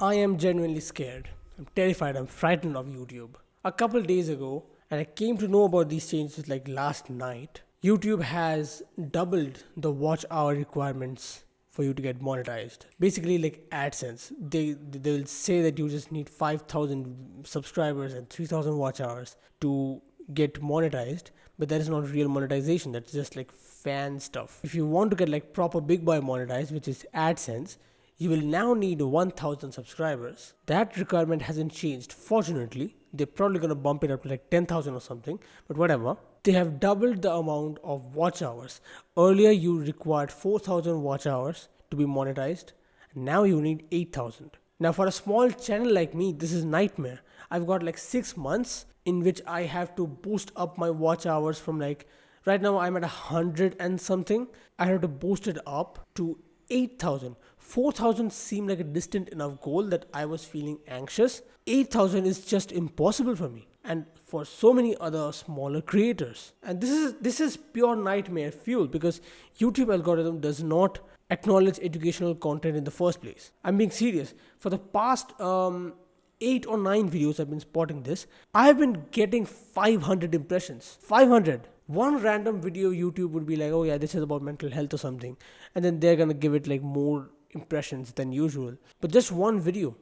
I am genuinely scared. I'm terrified. I'm frightened of YouTube. A couple days ago, and I came to know about these changes like last night, YouTube has doubled the watch hour requirements for you to get monetized. Basically, like AdSense, they'll say that you just need 5,000 subscribers and 3,000 watch hours to get monetized, but that is not real monetization. That's just like fan stuff. If you want to get like proper big boy monetized, which is AdSense, you will now need 1,000 subscribers. That requirement hasn't changed. Fortunately, they're probably going to bump it up to like 10,000 or something, but whatever. They have doubled the amount of watch hours. Earlier, you required 4,000 watch hours to be monetized. Now you need 8,000. Now, for a small channel like me, this is nightmare. I've got like 6 months in which I have to boost up my watch hours from like, right now I'm at 100 and something. I have to boost it up to 8,000. 4,000 seemed like a distant enough goal that I was feeling anxious. 8,000 is just impossible for me and for so many other smaller creators. And this is pure nightmare fuel because YouTube algorithm does not acknowledge educational content in the first place. I'm being serious. For the past 8 or 9 videos I've been spotting this, I've been getting 500 impressions. 500. One random video YouTube would be like, oh yeah, this is about mental health or something, and then they're gonna give it like more impressions than usual. But just one video.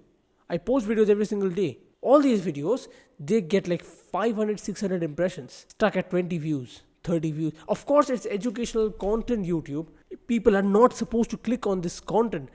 I post videos every single day. All these videos, they get like 500, 600 impressions, stuck at 20 views, 30 views. Of course, it's educational content, YouTube. People are not supposed to click on this content.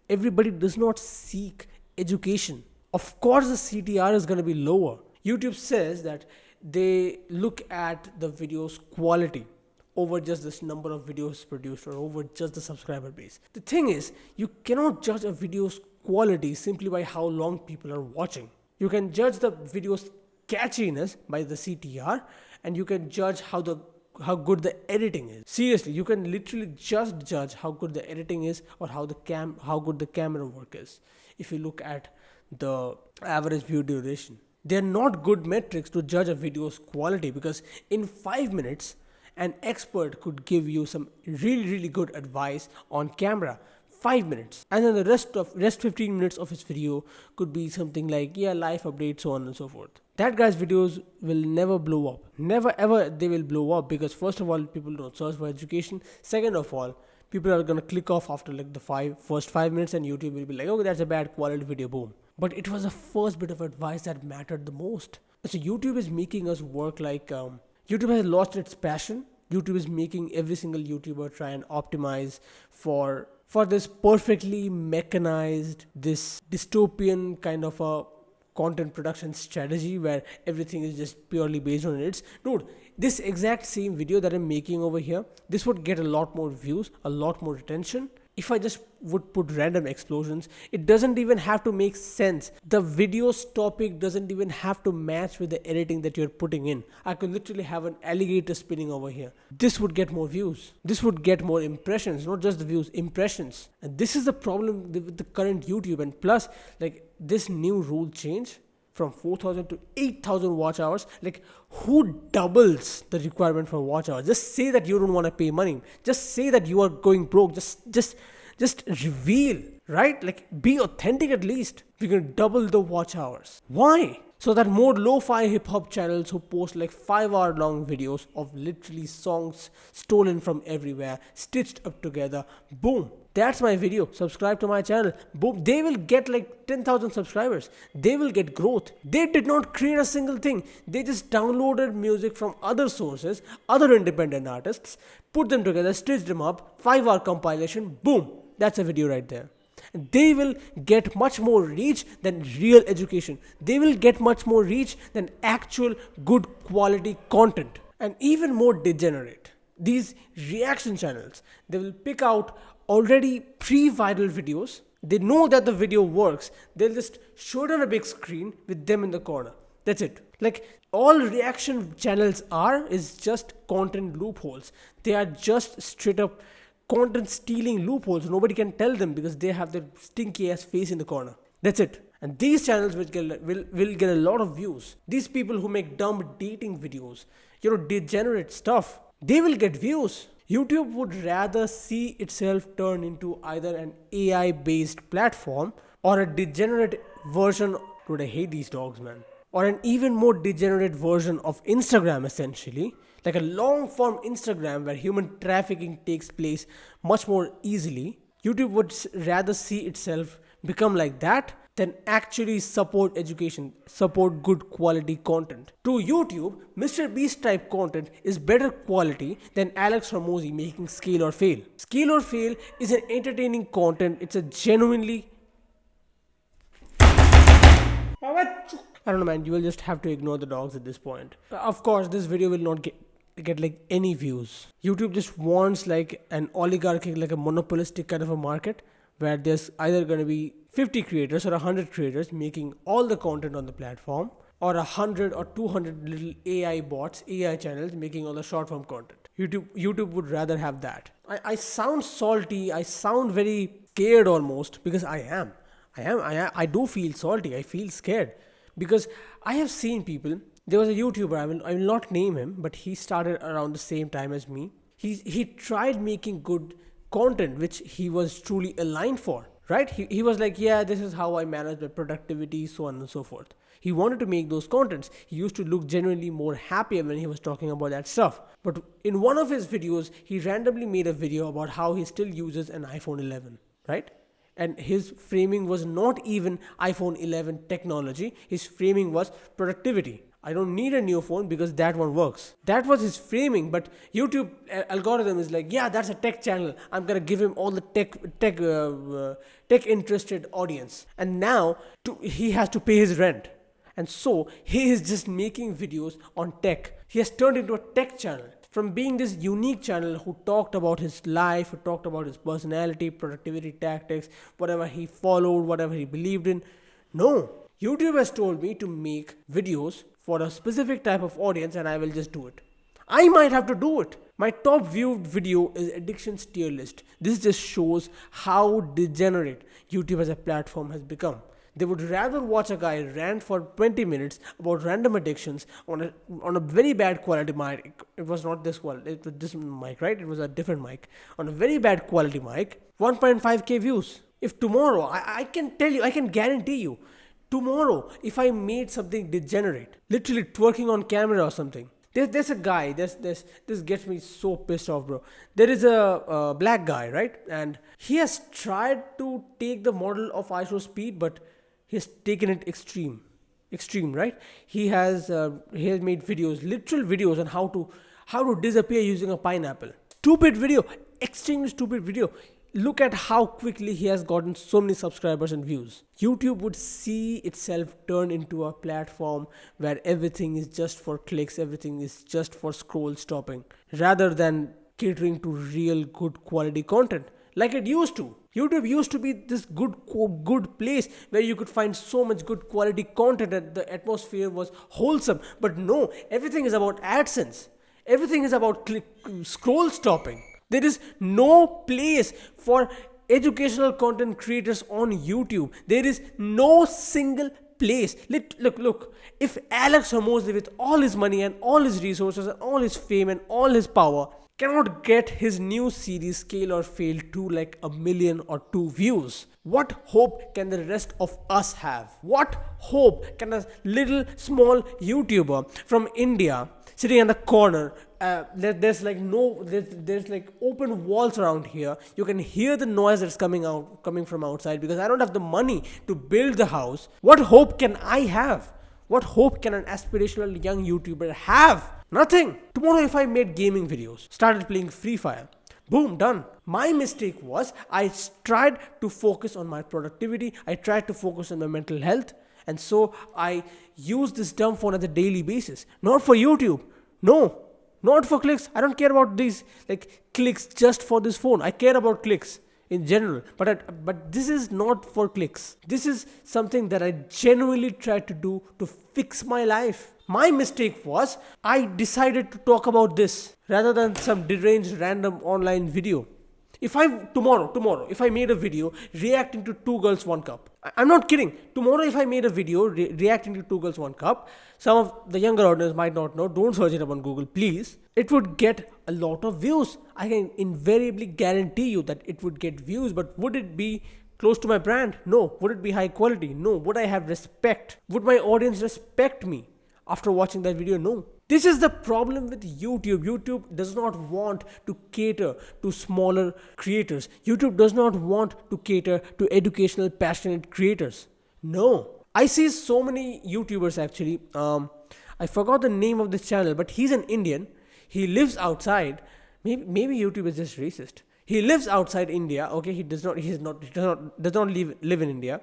Everybody does not seek education. Of course, the CTR is gonna be lower. YouTube says that they look at the video's quality over just this number of videos produced or over just the subscriber base. The thing is, you cannot judge a video's quality simply by how long people are watching. You can judge the video's catchiness by the CTR, and you can judge how good the editing is. Seriously, you can literally just judge how good the editing is or how good the camera work is if you look at the average view duration. They're not good metrics to judge a video's quality because in 5 minutes, an expert could give you some really good advice on camera. 5 minutes. And then the rest 15 minutes of his video could be something like, yeah, life updates, so on and so forth. That guy's videos will never blow up. Never ever they will blow up because first of all, people don't search for education. Second of all, people are gonna click off after like the first 5 minutes and YouTube will be like, oh, that's a bad quality video, boom. But it was the first bit of advice that mattered the most. So YouTube is making us work like, YouTube has lost its passion. YouTube is making every single YouTuber try and optimize for this perfectly mechanized, this dystopian kind of a content production strategy where everything is just purely based on its. Dude, this exact same video that I'm making over here, this would get a lot more views, a lot more attention. If I just would put random explosions, it doesn't even have to make sense. The video's topic doesn't even have to match with the editing that you're putting in. I could literally have an alligator spinning over here. This would get more views. This would get more impressions, not just the views, impressions. And this is the problem with the current YouTube. And plus, like this new rule change from 4,000 to 8,000 watch hours, like who doubles the requirement for watch hours? Just say that you don't want to pay money. Just say that you are going broke. Just reveal, right? Like be authentic at least. We're going to double the watch hours. Why? So that more lo-fi hip-hop channels who post like 5-hour long videos of literally songs stolen from everywhere, stitched up together, boom. That's my video. Subscribe to my channel. Boom. They will get like 10,000 subscribers. They will get growth. They did not create a single thing. They just downloaded music from other sources, other independent artists, put them together, stitched them up, 5-hour compilation, boom. That's a video right there. And they will get much more reach than real education. They will get much more reach than actual good quality content. And even more degenerate. These reaction channels, they will pick out already pre-viral videos. They know that the video works. They'll just show it on a big screen with them in the corner. That's it. Like all reaction channels is just content loopholes. They are just straight up content stealing loopholes. Nobody can tell them because they have their stinky ass face in the corner. That's it. And these channels will get a lot of views. These people who make dumb dating videos, degenerate stuff, they will get views. YouTube would rather see itself turn into either an AI based platform or a degenerate version. Dude, I hate these dogs, man. Or an even more degenerate version of Instagram, essentially, like a long form Instagram where human trafficking takes place much more easily. YouTube would rather see itself become like that than actually support education, support good quality content. To YouTube, Mr. Beast type content is better quality than Alex Hormozy making Scale or Fail. Scale or Fail is an entertaining content, it's a genuinely. I don't know, man. You will just have to ignore the dogs at this point. Of course, this video will not get like any views. YouTube just wants like an oligarchic, like a monopolistic kind of a market where there's either going to be 50 creators or 100 creators making all the content on the platform, or 100 or 200 little AI bots, AI channels making all the short form content. YouTube would rather have that. I sound salty. I sound very scared almost because I am. I do feel salty. I feel scared because I have seen people. There was a YouTuber, I will not name him, but he started around the same time as me. He tried making good content which he was truly aligned for, right? He was like, yeah, this is how I manage my productivity, so on and so forth. He wanted to make those contents. He used to look genuinely more happier when he was talking about that stuff. But in one of his videos, he randomly made a video about how he still uses an iPhone 11, right? And his framing was not even iPhone 11 technology. His framing was productivity. I don't need a new phone because that one works. That was his framing, but YouTube algorithm is like, yeah, that's a tech channel. I'm gonna give him all the tech interested audience, and now he has to pay his rent, and so he is just making videos on tech. He has turned into a tech channel. From being this unique channel who talked about his life, who talked about his personality, productivity tactics, whatever he followed, whatever he believed in. No, YouTube has told me to make videos for a specific type of audience and I will just do it. I might have to do it. My top viewed video is Addictions Tier List. This just shows how degenerate YouTube as a platform has become. They would rather watch a guy rant for 20 minutes about random addictions on a very bad quality mic. It was not this quality, it was this mic, right? It was a different mic. On a very bad quality mic, 1.5k views. If tomorrow, I can tell you, I can guarantee you, tomorrow, if I made something degenerate, literally twerking on camera or something, there's a guy, this gets me so pissed off, bro. There is a black guy, right? And he has tried to take the model of ISO speed, but he's taken it extreme, right? He has made videos, literal videos on how to disappear using a pineapple. Stupid video, extremely stupid video. Look at how quickly he has gotten so many subscribers and views. YouTube would see itself turn into a platform where everything is just for clicks, everything is just for scroll stopping, rather than catering to real good quality content like it used to. YouTube used to be this good place where you could find so much good quality content and the atmosphere was wholesome. But no, everything is about AdSense. Everything is about scroll stopping. There is no place for educational content creators on YouTube. There is no single place. Look. If Alex Hormozy, with all his money and all his resources and all his fame and all his power, cannot get his new series Scale or Fail to like 1 million or 2 views, what hope can the rest of us have? What hope can a little small YouTuber from India sitting in the corner? There's like open walls around here. You can hear the noise that's coming from outside because I don't have the money to build the house. What hope can I have? What hope can an aspirational young YouTuber have? Nothing. Tomorrow if I made gaming videos, started playing Free Fire, boom, done. My mistake was I tried to focus on my productivity. I tried to focus on my mental health. And so I used this dumb phone on a daily basis. Not for YouTube. No. Not for clicks. I don't care about these like clicks just for this phone. I care about clicks in general. But this is not for clicks. This is something that I genuinely tried to do to fix my life. My mistake was I decided to talk about this rather than some deranged random online video. If tomorrow, if I made a video reacting to 2 girls 1 cup, I'm not kidding. Tomorrow if I made a video reacting to 2 girls 1 cup, some of the younger audience might not know, don't search it up on Google, please. It would get a lot of views. I can invariably guarantee you that it would get views, but would it be close to my brand? No. Would it be high quality? No. Would I have respect? Would my audience respect me after watching that video? No. This is the problem with YouTube. YouTube does not want to cater to smaller creators. YouTube does not want to cater to educational, passionate creators. No. I see so many YouTubers actually. I forgot the name of this channel, but he's an Indian. He lives outside. Maybe YouTube is just racist. He lives outside India. Okay, he does not. Does not live in India.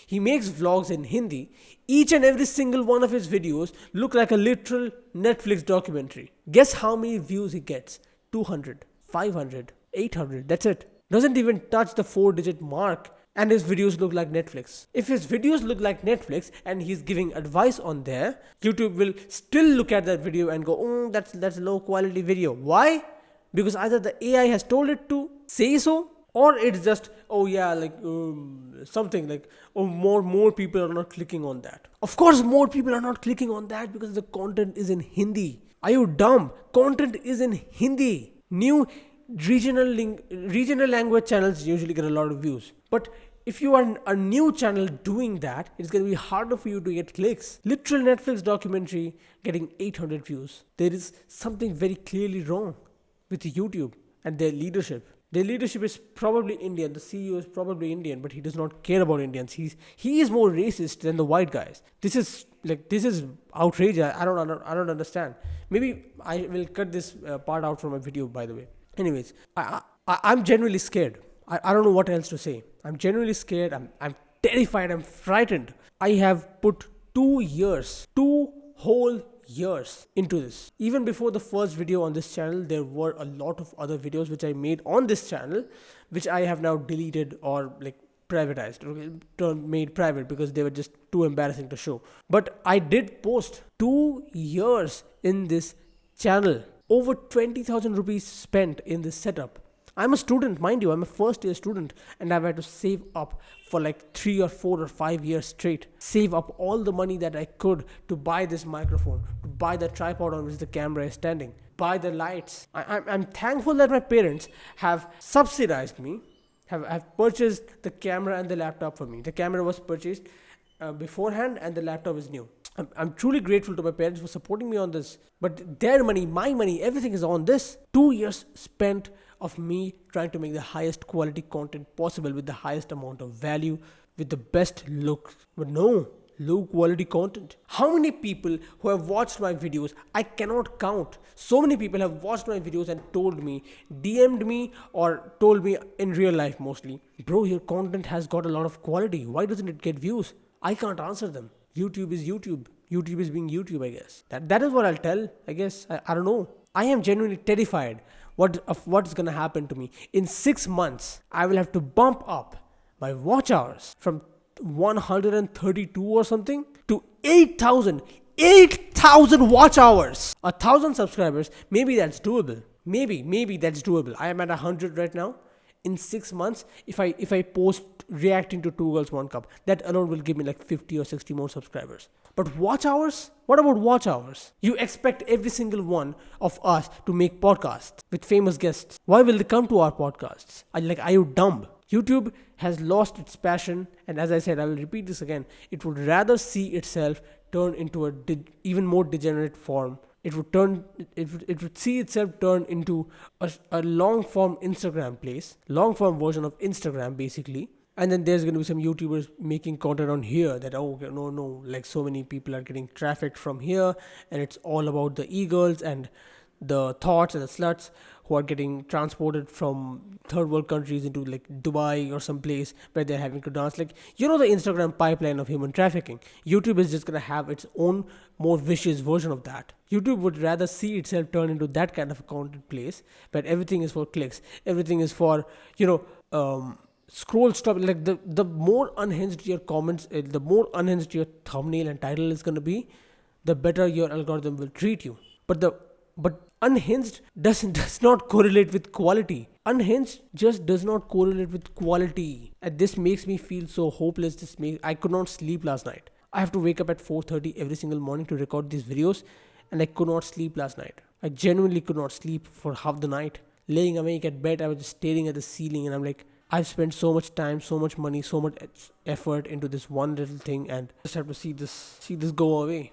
He makes vlogs in Hindi. Each and every single one of his videos look like a literal Netflix documentary. Guess how many views he gets? 200, 500, 800. That's it. Doesn't even touch the 4-digit mark. And his videos look like Netflix. If his videos look like Netflix and he's giving advice on there, YouTube will still look at that video and go, oh, that's low quality video. Why? Because either the AI has told it to say so, or it's just, oh yeah, like something like, oh, more people are not clicking on that. Of course, more people are not clicking on that because the content is in Hindi. Are you dumb? Content is in Hindi. New regional language channels usually get a lot of views. But if you are a new channel doing that, it's going to be harder for you to get clicks. Literal Netflix documentary getting 800 views. There is something very clearly wrong with YouTube and their leadership. Their leadership is probably Indian. The CEO is probably Indian, but he does not care about Indians. He is more racist than the white guys. This is outrageous. I don't understand. Maybe I will cut this part out from my video, by the way. Anyways, I'm genuinely scared. I don't know what else to say. I'm genuinely scared. I'm terrified. I'm frightened. I have put 2 whole years into this. Even before the first video on this channel, there were a lot of other videos which I made on this channel, which I have now deleted or privatized or made private because they were just too embarrassing to show. But I did post 2 years in this channel. Over 20,000 rupees spent in this setup. I'm a student, mind you, I'm a first year student, and I've had to save up for 3 or 4 or 5 years straight. Save up all the money that I could to buy this microphone, to buy the tripod on which the camera is standing, buy the lights. I'm thankful that my parents have subsidized me, have purchased the camera and the laptop for me. The camera was purchased beforehand and the laptop is new. I'm truly grateful to my parents for supporting me on this. But their money, my money, everything is on this. 2 years spent of me trying to make the highest quality content possible with the highest amount of value, with the best looks. But no, low quality content. How many people who have watched my videos, I cannot count. So many people have watched my videos and told me, DM'd me or told me in real life mostly, bro, your content has got a lot of quality. Why doesn't it get views? I can't answer them. YouTube is YouTube. YouTube is being YouTube, I guess. That is what I'll tell, I guess. I don't know. I am genuinely terrified of what's going to happen to me. In 6 months, I will have to bump up my watch hours from 132 or something to 8,000. 8,000 watch hours. 1,000 subscribers. Maybe that's doable. Maybe that's doable. I am at 100 right now. In 6 months, if I post reacting to Two Girls One Cup, that alone will give me 50 or 60 more subscribers. But watch hours? What about watch hours? You expect every single one of us to make podcasts with famous guests. Why will they come to our podcasts? Are you dumb? YouTube has lost its passion, and as I said, I will repeat this again. It would rather see itself turn into even more degenerate form. It would see itself turn into a long form Instagram place, long form version of Instagram basically. And then there's going to be some YouTubers making content on here that, so many people are getting trafficked from here, and it's all about the e-girls and the thoughts and the sluts who are getting transported from third world countries into Dubai or some place where they're having to dance. The Instagram pipeline of human trafficking. YouTube is just going to have its own more vicious version of that. YouTube would rather see itself turn into that kind of a content place where everything is for clicks. Everything is for, scroll stop. The more unhinged your comments, the more unhinged your thumbnail and title is going to be, the better your algorithm will treat you. But unhinged does not correlate with quality. Unhinged just does not correlate with quality. And this makes me feel so hopeless. I could not sleep last night. I have to wake up at 4:30 every single morning to record these videos, and I could not sleep last night. I genuinely could not sleep for half the night. Laying awake at bed, I was just staring at the ceiling, and I'm like, I've spent so much time, so much money, so much effort into this one little thing, and just have to see this go away.